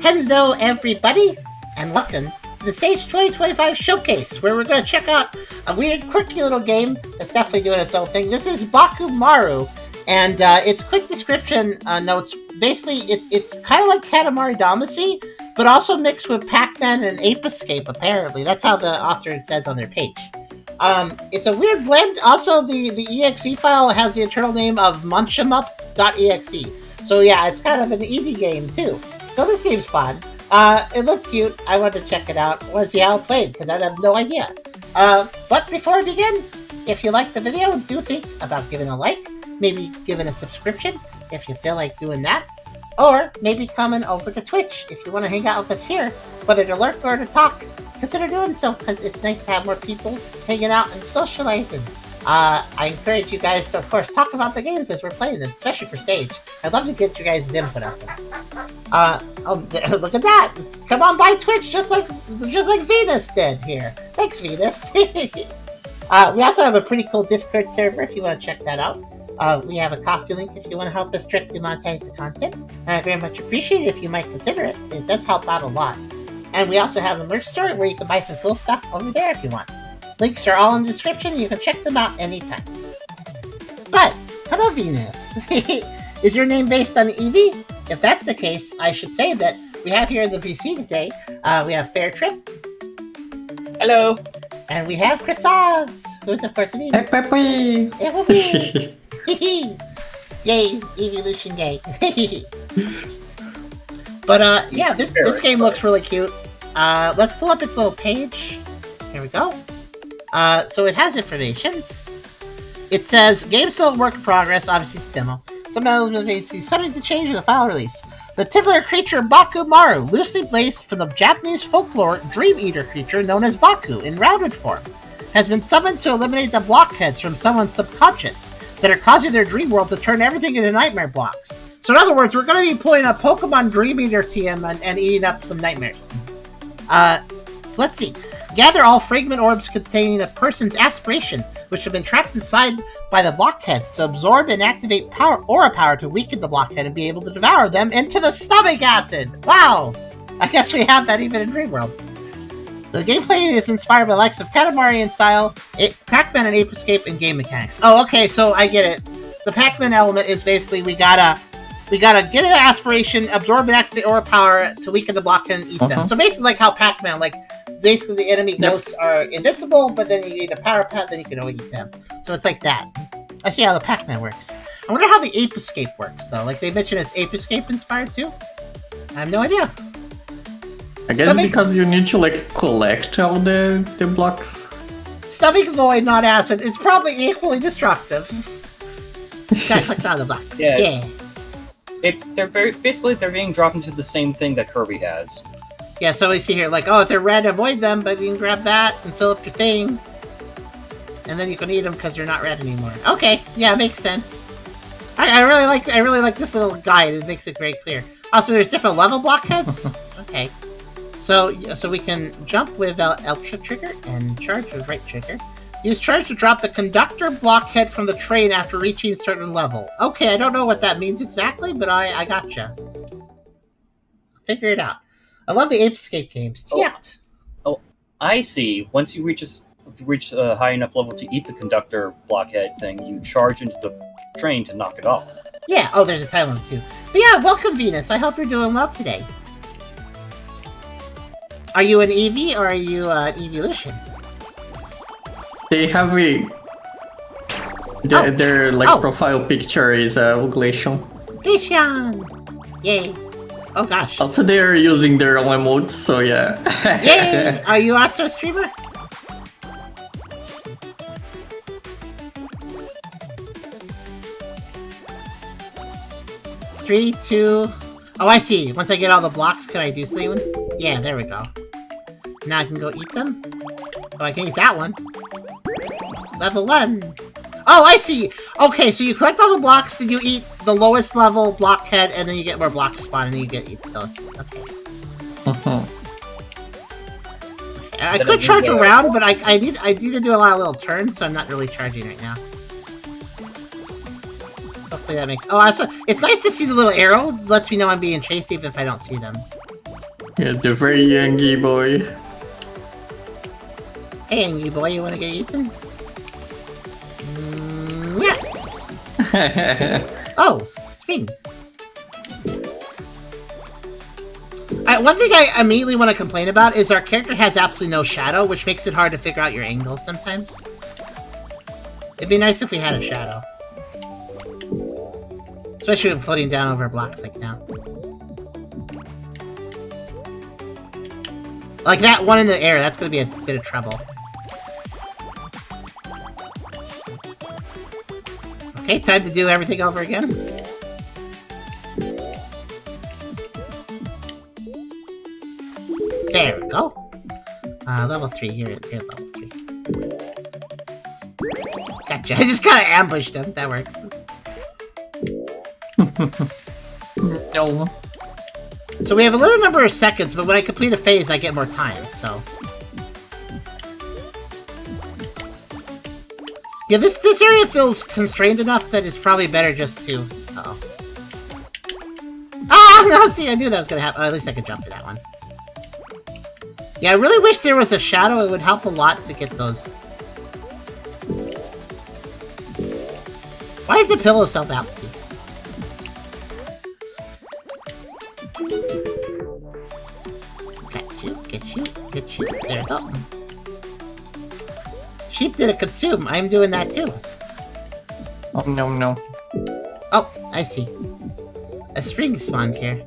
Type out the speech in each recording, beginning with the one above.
Hello, everybody, and welcome to the Sage 2025 Showcase, where we're going to check out a weird, quirky little game that's definitely doing its own thing. This is Baku Maru, and its quick description notes, basically, it's kind of like Katamari Damacy, but also mixed with Pac-Man and Ape Escape, apparently. That's how the author says on their page. It's a weird blend. Also, the exe file has the internal name of munchemup.exe. So yeah, it's kind of an ED game, too. So this seems fun. It looked cute. I wanted to check it out. I want to see how it played, because I have no idea. But before I begin, if you liked the video, do think about giving a like, maybe giving a subscription, if you feel like doing that, or maybe coming over to Twitch if you want to hang out with us here, whether to lurk or to talk. Consider doing so, because it's nice to have more people hanging out and socializing. I encourage you guys to, of course, talk about the games as we're playing them, especially for Sage. I'd love to get your guys' input on this. Look at that! Come on by Twitch, just like Venus did here. Thanks, Venus. We also have a pretty cool Discord server if you want to check that out. We have a Ko-fi link if you want to help us directly monetize the content. And I very much appreciate it if you might consider it. It does help out a lot. And we also have a merch store where you can buy some cool stuff over there if you want. Links are all in the description. You can check them out anytime. But, hello Venus. Is your name based on Eevee? If that's the case, I should say that we have here in the VC today, we have Fairtrip. Hello. And we have Chrisobs, who is of course an Eevee. Hey, Pepe. Yay, evolution yay. But yeah, this game looks really cute. Let's pull up its little page. Here we go. So it has informations. It says, game still in work in progress. Obviously, it's a demo. Some elements may be subject to change in the file release. The titular creature Baku Maru, loosely based from the Japanese folklore dream eater creature known as Baku in rounded form, has been summoned to eliminate the blockheads from someone's subconscious that are causing their dream world to turn everything into nightmare blocks. So in other words, we're going to be pulling a Pokemon Dream Eater TM and eating up some nightmares. So let's see. Gather all fragment orbs containing a person's aspiration, which have been trapped inside by the blockheads, to absorb and activate aura power to weaken the blockhead and be able to devour them into the stomach acid! Wow! I guess we have that even in Dream World. The gameplay is inspired by the likes of Katamari in style, Pac-Man and Ape Escape, and game mechanics. Oh, okay, so I get it. The Pac-Man element is basically we gotta get an aspiration, absorb and activate aura power to weaken the blockhead and eat them. So basically like how Pac-Man, basically the enemy ghosts are invincible, but then you need a power pad, then you can only eat them. So it's like that. I see how the Pac-Man works. I wonder how the Ape Escape works, though. Like, they mentioned it's Ape Escape inspired, too? I have no idea. I guess because you need to, collect all the blocks. Stomach void, not acid. It's probably equally destructive. Gotta click on the box. Yeah. They're being dropped into the same thing that Kirby has. Yeah, so we see here, if they're red, avoid them, but you can grab that and fill up your thing. And then you can eat them because you're not red anymore. Okay, yeah, makes sense. I really like this little guide. It makes it very clear. Also, there's different level blockheads. Okay. So we can jump with Ultra Trigger and charge with right trigger. Use charge to drop the conductor blockhead from the train after reaching a certain level. Okay, I don't know what that means exactly, but I gotcha. Figure it out. I love the Ape Escape games. Oh, I see. Once you reach a high enough level to eat the conductor blockhead thing, you charge into the train to knock it off. Yeah, there's a time limit too. But yeah, welcome Venus. I hope you're doing well today. Are you an Eevee or are you an Evolution? They have their profile picture is Glacian. Glacian! Yay. Oh gosh. Also, they are using their own emotes, so yeah. Yay! Are you also a streamer? Three, two... Oh, I see. Once I get all the blocks, can I do something? Yeah, there we go. Now I can go eat them? Oh, I can eat that one. Level 1. Oh, I see! Okay, so you collect all the blocks, then you eat the lowest level blockhead, and then you get more blocks spawn, and then you eat those. Okay. I could charge around, but I need to do a lot of little turns, so I'm not really charging right now. Hopefully that makes... Oh, also, it's nice to see the little arrow. Lets me know I'm being chased even if I don't see them. Yeah, the very youngy boy. Hey, youngy boy, you want to get eaten? Yeah. Oh, spring. One thing I immediately want to complain about is our character has absolutely no shadow, which makes it hard to figure out your angle sometimes. It'd be nice if we had a shadow. Especially when floating down over blocks like now. Like that one in the air, that's gonna be a bit of trouble. Okay, time to do everything over again. There we go. Level 3, here level 3. Gotcha, I just kinda ambushed him, that works. No. So we have a limited number of seconds, but when I complete a phase, I get more time, so... Yeah, this area feels constrained enough that it's probably better just to... Uh-oh. Ah, no, see, I knew that was gonna happen. Oh, at least I could jump for that one. Yeah, I really wish there was a shadow. It would help a lot to get those... Why is the pillow so bouncy? Get you. There we go. Sheep did a consume. I'm doing that too. Oh, no. Oh, I see. A spring spawned here.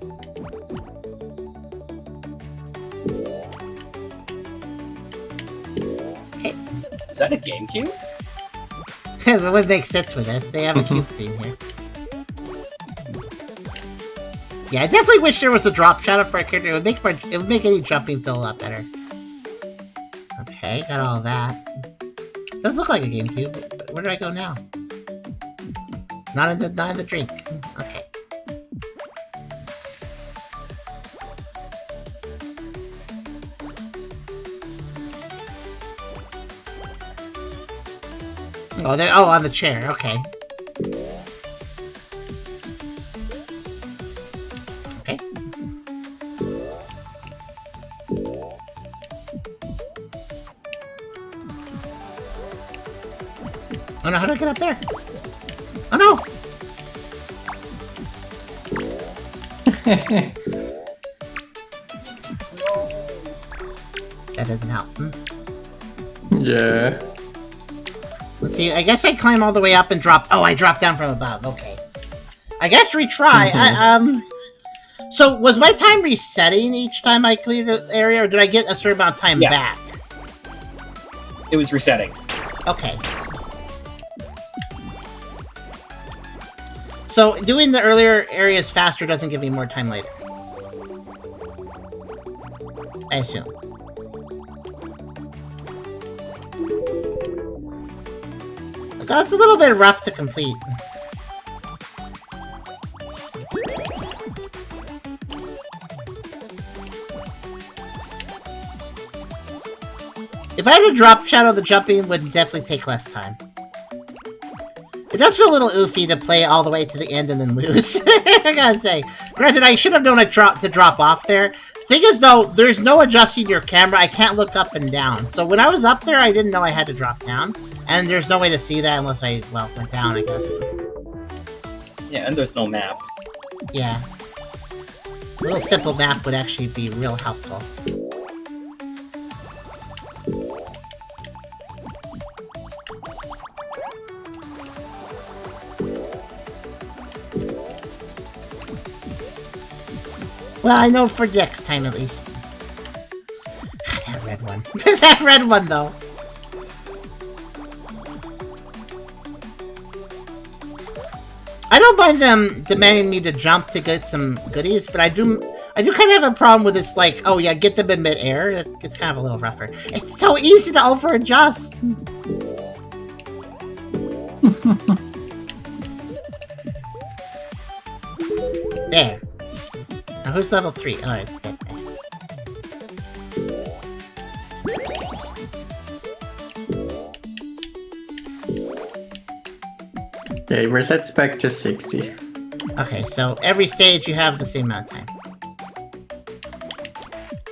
Okay. Is that a GameCube? That would make sense with this. They have a cube theme here. Yeah, I definitely wish there was a drop shadow for a character. It would make any jumping feel a lot better. Okay, got all of that. Does look like a GameCube. Where do I go now? Not in the drink. Okay. Oh, there. Oh, on the chair. Okay. Okay. Oh no, how do I get up there? Oh no! That doesn't help. Yeah. Let's see, I guess I climb all the way up and drop... Oh, I dropped down from above, okay. I guess retry. So, was my time resetting each time I cleared an area, or did I get a certain amount of time back? It was resetting. Okay. So, doing the earlier areas faster doesn't give me more time later. I assume. That's a little bit rough to complete. If I had to drop Shadow, the jumping would definitely take less time. It does feel a little oofy to play all the way to the end and then lose. I gotta say. Granted, I should have known to drop off there. Thing is, though, there's no adjusting your camera. I can't look up and down. So when I was up there, I didn't know I had to drop down. And there's no way to see that unless I, well, went down, I guess. Yeah, and there's no map. Yeah. A little simple map would actually be real helpful. Well, I know for next time, at least. That red one. That red one, though. I don't mind them demanding me to jump to get some goodies, but I do kind of have a problem with this, like, oh yeah, get them in mid-air. It's kind of a little rougher. It's so easy to over-adjust. There. Now who's level 3? Oh, it's that guy. Okay, resets back to 60. Okay, so every stage you have the same amount of time.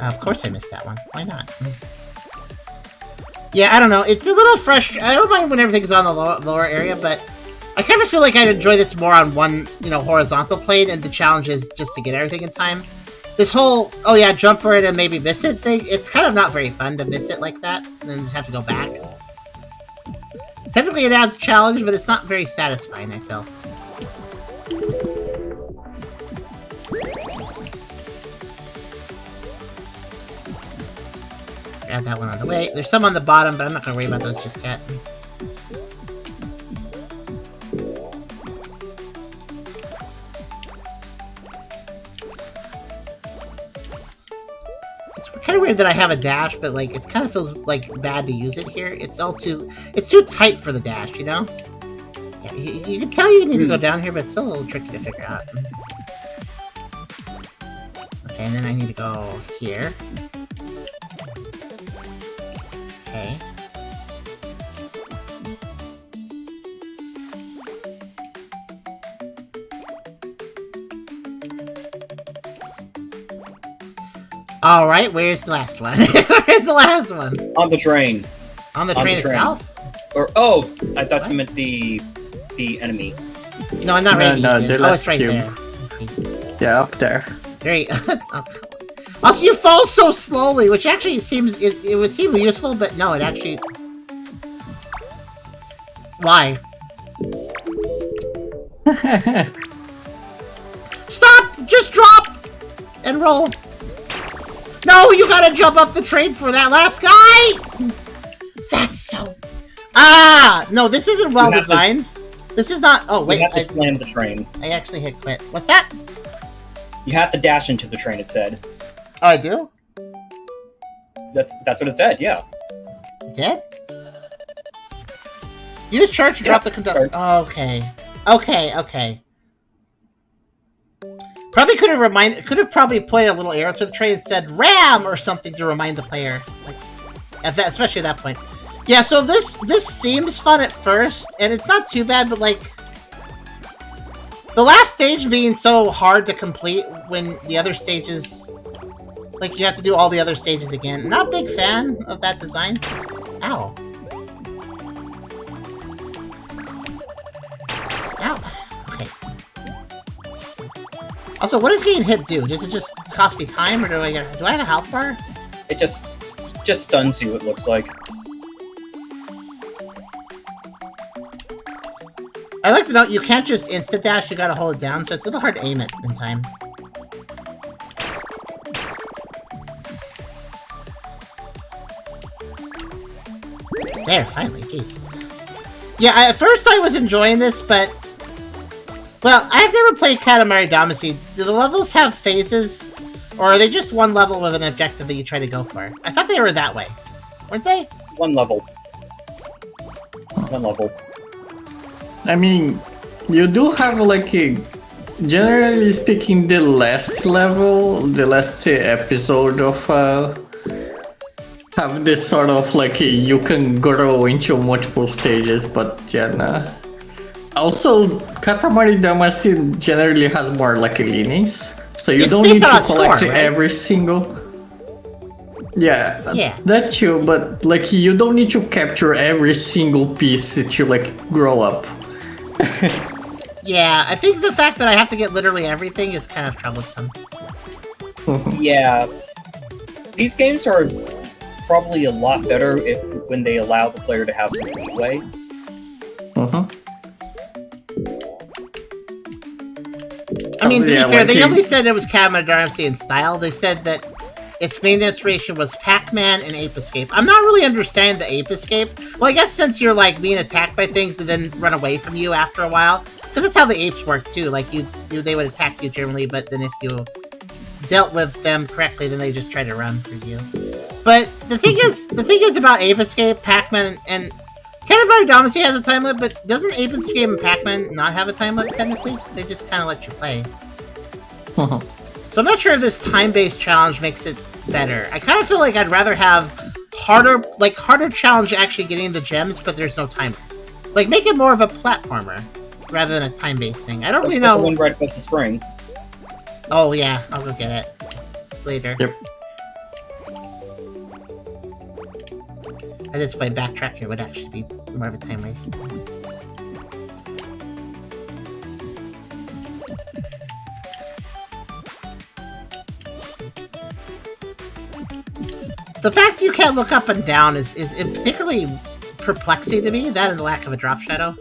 Of course I missed that one. Why not? Yeah, I don't know. It's a little fresh. I don't mind when everything's on the lower area, but I kind of feel like I'd enjoy this more on one, horizontal plane, and the challenge is just to get everything in time. This whole, oh yeah, jump for it and maybe miss it thing, it's kind of not very fun to miss it like that, and then just have to go back. Technically it adds challenge, but it's not very satisfying, I feel. Grab that one out of the way. There's some on the bottom, but I'm not going to worry about those just yet. It's kind of weird that I have a dash, but like it kind of feels like bad to use it here. It's too tight for the dash, you know? Yeah, you can tell you need to go down here, but it's still a little tricky to figure out. Okay, and then I need to go here. Okay. Alright, where's the last one? Where's the last one? On the train. On the train itself? Or, oh, I thought you meant the enemy. No, I'm not ready. No, oh, it's right cube. there. Let's see. Yeah, up there. Very. Oh. Also, you fall so slowly, which actually seems it would seem useful, but no, it actually. Why? Stop! Just drop and roll. No, you gotta jump up the train for that last guy. That's so. Ah, no, this isn't well designed. This is not. Oh wait, you have to slam the train. I actually hit quit. What's that? You have to dash into the train. It said. Oh, I do? That's what it said, yeah. You did? Use charge to drop the conductor. Oh, okay. Okay. Probably could have probably pointed a little arrow to the train and said RAM or something to remind the player. Like, especially at that point. Yeah, so this seems fun at first, and it's not too bad, but like the last stage being so hard to complete when the other stages, like you have to do all the other stages again. Not a big fan of that design. Ow. Ow. Okay. Also, what does getting hit do? Does it just cost me time, or do I have a health bar? It just stuns you, it looks like. I'd like to note, you can't just insta-dash, you gotta hold it down, so it's a little hard to aim it in time. There, finally, jeez. Yeah, at first I was enjoying this, but... Well, I've never played Katamari Damacy. Do the levels have phases? Or are they just one level with an objective that you try to go for? I thought they were that way. Weren't they? One level. One level. I mean, you do have like a... Generally speaking, the last level, the last episode of... have this sort of like you can grow into multiple stages, but yeah, nah. Also, Katamari Damacy generally has more like lenience, so you don't need to collect every single. Yeah, that too, but like you don't need to capture every single piece to like grow up. Yeah, I think the fact that I have to get literally everything is kind of troublesome. Yeah, these games are probably a lot better when they allow the player to have some leeway. I mean, to be fair, they only said it was Katamari Damacy in style. They said that its main inspiration was Pac-Man and Ape Escape. I'm not really understanding the Ape Escape. Well, I guess since you're like being attacked by things that then run away from you after a while, because that's how the apes work too. Like they would attack you generally, but then if you dealt with them correctly, then they just try to run for you. But the thing is about Ape Escape, Pac-Man, and Katamari Damacy has a time limit, but doesn't Ape Escape and Pac-Man not have a time limit technically? They just kind of let you play. So I'm not sure if this time-based challenge makes it better. I kind of feel like I'd rather have harder challenge actually getting the gems, but there's no timer. Like make it more of a platformer rather than a time-based thing. I don't really know. The one right above the spring. Oh yeah, I'll go get it later. Yep. At this point, backtracking would actually be more of a time waste. The fact you can't look up and down is particularly perplexing to me, that and the lack of a drop shadow.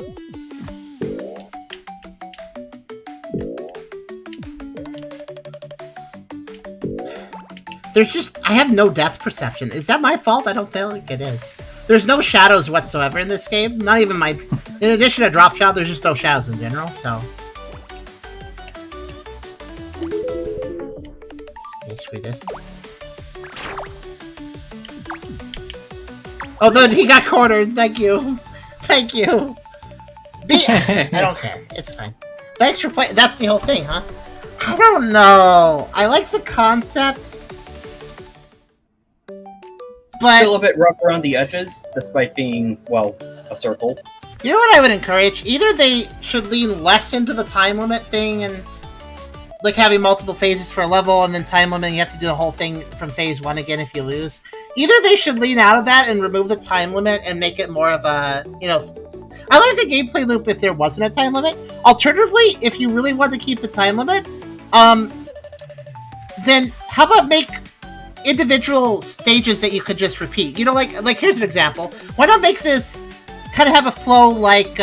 There's just... I have no depth perception. Is that my fault? I don't feel like it is. There's no shadows whatsoever in this game. Not even my... In addition to drop shadow, there's just no shadows in general, so... Okay, screw this. Oh, then he got cornered. Thank you. Thank you. I don't care. It's fine. Thanks for playing. That's the whole thing, huh? I don't know. I like the concept. But Still a bit rough around the edges, despite being, well, a circle. you know what I would encourage? Either they should lean less into the time limit thing and like having multiple phases for a level and then time limit, you have to do the whole thing from phase 1 again if you lose. Either they should lean out of that and remove the time limit and make it more of a, you know... I like the gameplay loop if there wasn't a time limit. Alternatively, if you really want to keep the time limit, then how about make individual stages that you could just repeat? You know, like here's an example. Why not make this kind of have a flow like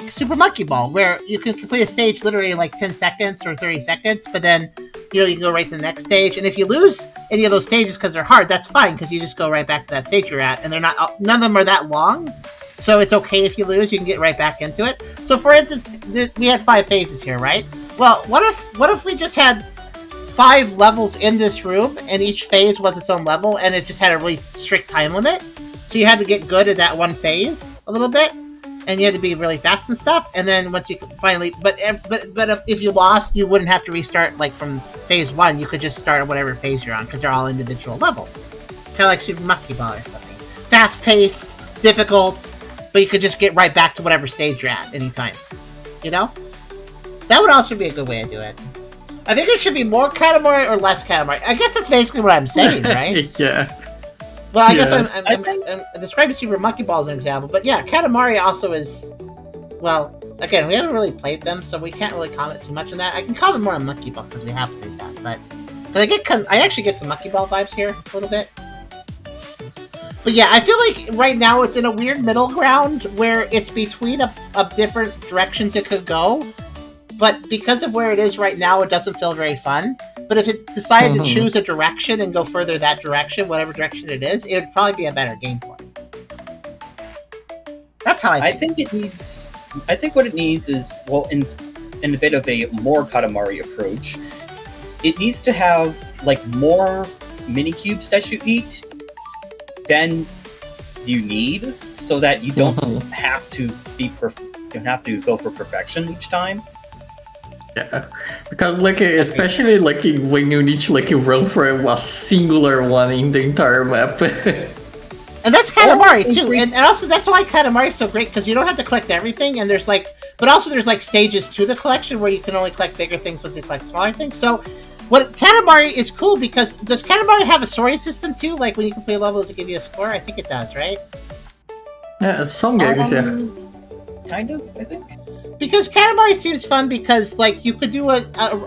Super Monkey Ball, where you can complete a stage literally in like 10 seconds or 30 seconds, but then, you know, you can go right to the next stage. And if you lose any of those stages because they're hard, that's fine, because you just go right back to that stage you're at, and they're not, none of them are that long, so it's okay if you lose. You can get right back into it. So, for instance, we had 5 phases here, right? Well, what if we just had 5 levels in this room, and each phase was its own level, and it just had a really strict time limit? So you had to get good at that one phase a little bit, and you had to be really fast and stuff. And then once you finally, but if you lost, you wouldn't have to restart like from phase 1. You could just start at whatever phase you're on, because they're all individual levels, kind of like Super Monkey Ball or something. Fast-paced, difficult, but you could just get right back to whatever stage you're at anytime. You know, that would also be a good way to do it. I think it should be more Katamari or less Katamari. I guess that's basically what I'm saying, right? Yeah. Well, I guess I'm describing Super Monkey Ball as an example, but yeah, Katamari also is, well, again, we haven't really played them, so we can't really comment too much on that. I can comment more on Monkey Ball, because we have played that, but I actually get some Monkey Ball vibes here, a little bit. But yeah, I feel like right now it's in a weird middle ground, where it's between a different directions it could go, but because of where it is right now, it doesn't feel very fun. But if it decided to choose a direction and go further that direction, whatever direction it is, it would probably be a better game for it. That's how I think. I think what it needs is, well, in a bit of a more Katamari approach, it needs to have like more mini cubes that you eat than you need, so that you don't have to go for perfection each time. Yeah, because like especially like when you need to like run for a singular one in the entire map. And that's Katamari too, and also that's why Katamari is so great, because you don't have to collect everything, and there's like, but also there's like stages to the collection where you can only collect bigger things once you collect smaller things. So, what Katamari is cool, because does Katamari have a scoring system too? Like when you complete a level, does it give you a score? I think it does, right? Yeah, some games, yeah. Kind of, I think. Because Katamari seems fun, because like you could do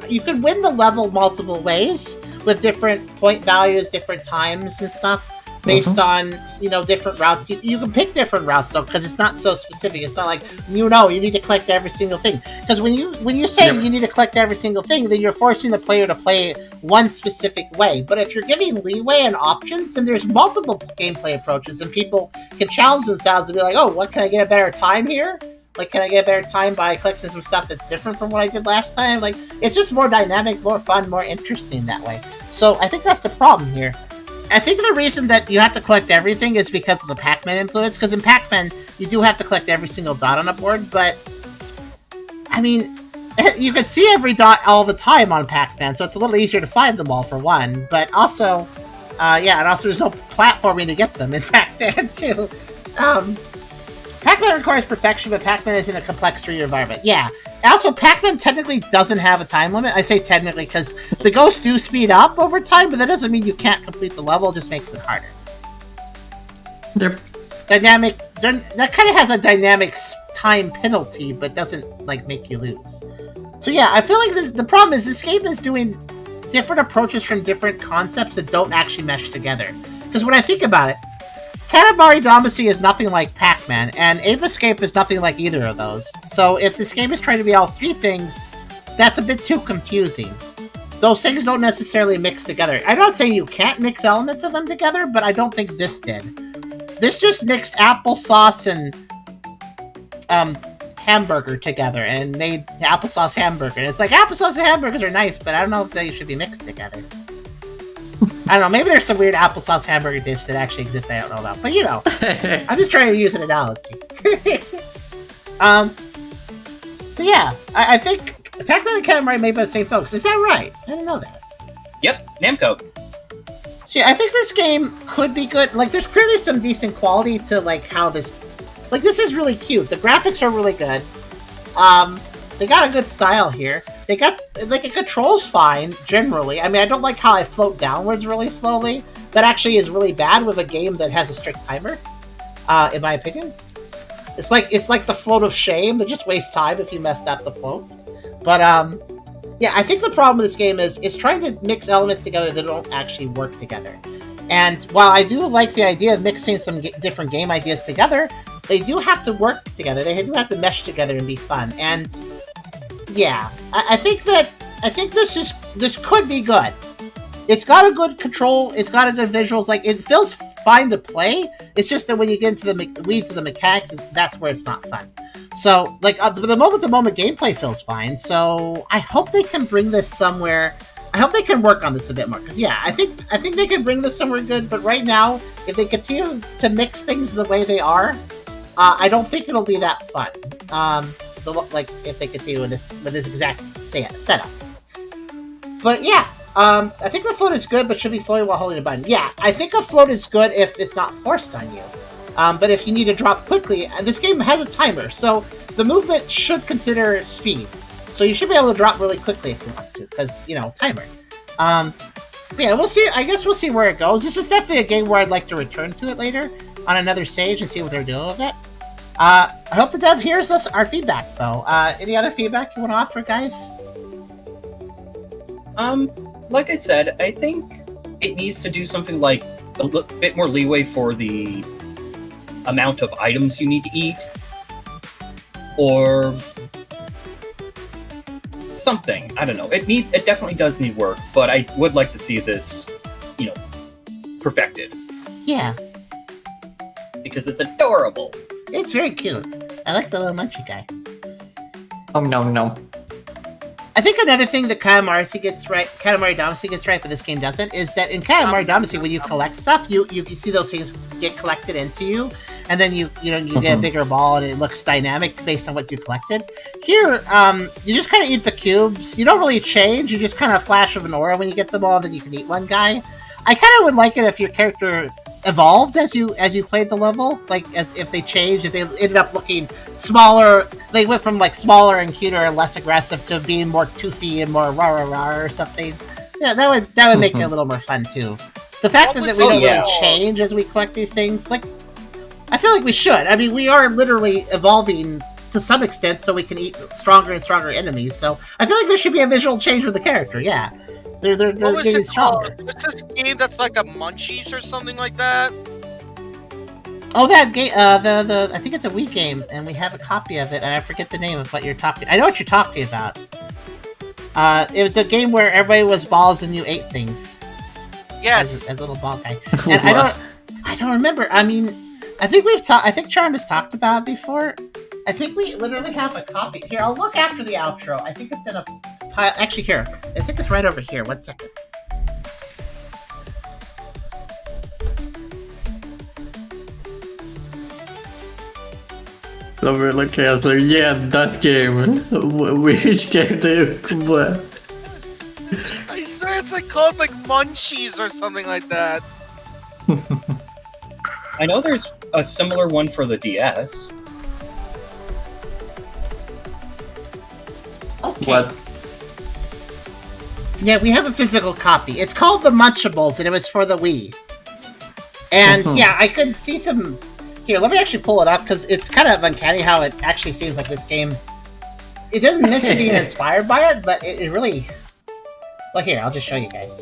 you could win the level multiple ways with different point values, different times and stuff, based on, you know, different routes. You can pick different routes though, because it's not so specific. It's not like you need to collect every single thing. Because when you say you need to collect every single thing, then you're forcing the player to play one specific way. But if you're giving leeway and options, then there's multiple gameplay approaches, and people can challenge themselves and be like, oh, what, can I get a better time here? Like, can I get a better time by collecting some stuff that's different from what I did last time? Like, it's just more dynamic, more fun, more interesting that way. So I think that's the problem here. I think the reason that you have to collect everything is because of the Pac-Man influence, because in Pac-Man, you do have to collect every single dot on a board, but, I mean, you can see every dot all the time on Pac-Man, so it's a little easier to find them all, for one, but also, yeah, and also there's no platforming to get them in Pac-Man, too. Pac-Man requires perfection, but Pac-Man is in a complex 3D environment. Yeah. Also, Pac-Man technically doesn't have a time limit. I say technically because the ghosts do speed up over time, but that doesn't mean you can't complete the level. It just makes it harder. Yep. dynamic. That kind of has a dynamic time penalty, but doesn't like make you lose. So yeah, I feel like the problem is this game is doing different approaches from different concepts that don't actually mesh together. Because when I think about it, Katamari Damacy is nothing like Pac-Man, and Ape Escape is nothing like either of those. So if this game is trying to be all three things, that's a bit too confusing. Those things don't necessarily mix together. I'm not saying you can't mix elements of them together, but I don't think this did. This just mixed applesauce and hamburger together and made the applesauce hamburger. And it's like, applesauce and hamburgers are nice, but I don't know if they should be mixed together. I don't know, maybe there's some weird applesauce hamburger dish that actually exists I don't know about. But you know, I'm just trying to use an analogy. But yeah, I think Pac-Man and Katamari made by the same folks. Is that right? I didn't know that. Yep, Namco. So yeah, I think this game could be good. Like, there's clearly some decent quality to like how this... Like, this is really cute. The graphics are really good. They got a good style here. They got, like, it controls fine, generally. I mean, I don't like how I float downwards really slowly. That actually is really bad with a game that has a strict timer, in my opinion. It's like the float of shame that just wastes time if you messed up the float. But, yeah, I think the problem with this game is it's trying to mix elements together that don't actually work together. And while I do like the idea of mixing some different game ideas together, they do have to work together. They do have to mesh together and be fun. And yeah, I think this could be good. It's got a good control. It's got a good visuals. Like, it feels fine to play. It's just that when you get into the weeds of the mechanics, that's where it's not fun. So, like, the moment-to-moment gameplay feels fine. So I hope they can bring this somewhere. I hope they can work on this a bit more. Because yeah, I think they can bring this somewhere good. But right now, if they continue to mix things the way they are, I don't think it'll be that fun. Like, if they continue with this exact setup. But yeah, I think the float is good, but should be floating while holding a button. Yeah, I think a float is good if it's not forced on you. But if you need to drop quickly, this game has a timer, so the movement should consider speed. So you should be able to drop really quickly if you want to, because, you know, timer. But yeah, we'll see. I guess we'll see where it goes. This is definitely a game where I'd like to return to it later on another stage and see what they're doing with it. I hope the dev hears our feedback, though. Any other feedback you want to offer, guys? Like I said, I think it needs to do something like a bit more leeway for the amount of items you need to eat, or something. I don't know. It definitely does need work, but I would like to see this, you know, perfected. Yeah. Because it's adorable. It's very cute. I like the little munchie guy. Oh, no. I think another thing that Katamari Damacy gets right, but this game doesn't, is that in Katamari Damacy, when you collect stuff, you see those things get collected into you, and then you get a bigger ball, and it looks dynamic based on what you collected. Here, you just kind of eat the cubes. You don't really change. You just kind of flash of an aura when you get them all, then you can eat one guy. I kind of would like it if your character evolved as you played the level, like as if they changed, if they ended up looking smaller, they went from like smaller and cuter and less aggressive to being more toothy and more rah rah rah or something. Yeah, that would make it a little more fun too. The fact that we don't really change as we collect these things, like, I feel like we should. I mean, we are literally evolving to some extent so we can eat stronger and stronger enemies. So I feel like there should be a visual change with the character. Yeah. They're getting stronger. What's this game that's like a Munchies or something like that? Oh, that game. I think it's a Wii game, and we have a copy of it, and I forget the name of what you're talking. I know what you're talking about. It was a game where everybody was balls and you ate things. Yes. As a little ball guy. And I don't remember. I mean, I think Charem has talked about it before. I think we literally have a copy. Here, I'll look after the outro. I think it's in a pile. Actually, here. I think it's right over here. 1 second. Look, Kessler, yeah, that game. Which game do you... I swear it's like called like Munchies or something like that. I know there's a similar one for the DS. Okay. What? Yeah, we have a physical copy. It's called the Munchables, and it was for the Wii. And yeah, I could see some. Here, let me actually pull it up because it's kind of uncanny how it actually seems like this game. It doesn't mention being inspired by it, but it really. Well, here, I'll just show you guys.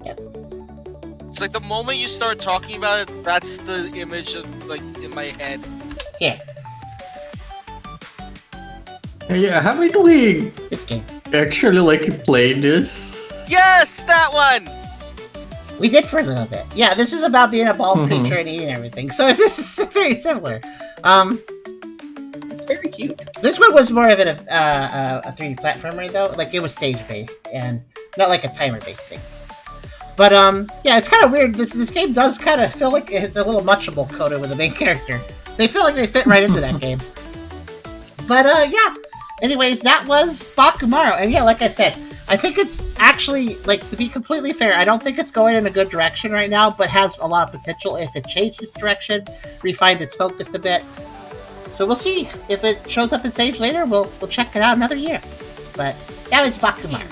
Yep. It's like the moment you start talking about it, that's the image of, like, in my head. Here, Yeah, haven't we this game. actually like played this? Yes, that one! We did for a little bit. Yeah, this is about being a bald creature and eating everything. So it's very similar. It's very cute. This one was more of a 3D platformer though. Like it was stage based and not like a timer based thing. But yeah, it's kind of weird. This game does kind of feel like it's a little muchable coda with the main character. They feel like they fit right into that game. But yeah. Anyways, that was Baku Maru, and yeah, like I said, I think it's actually, like, to be completely fair, I don't think it's going in a good direction right now, but has a lot of potential if it changed its direction, refined its focus a bit. So we'll see if it shows up in Sage later. We'll check it out another year. But that was Baku Maru.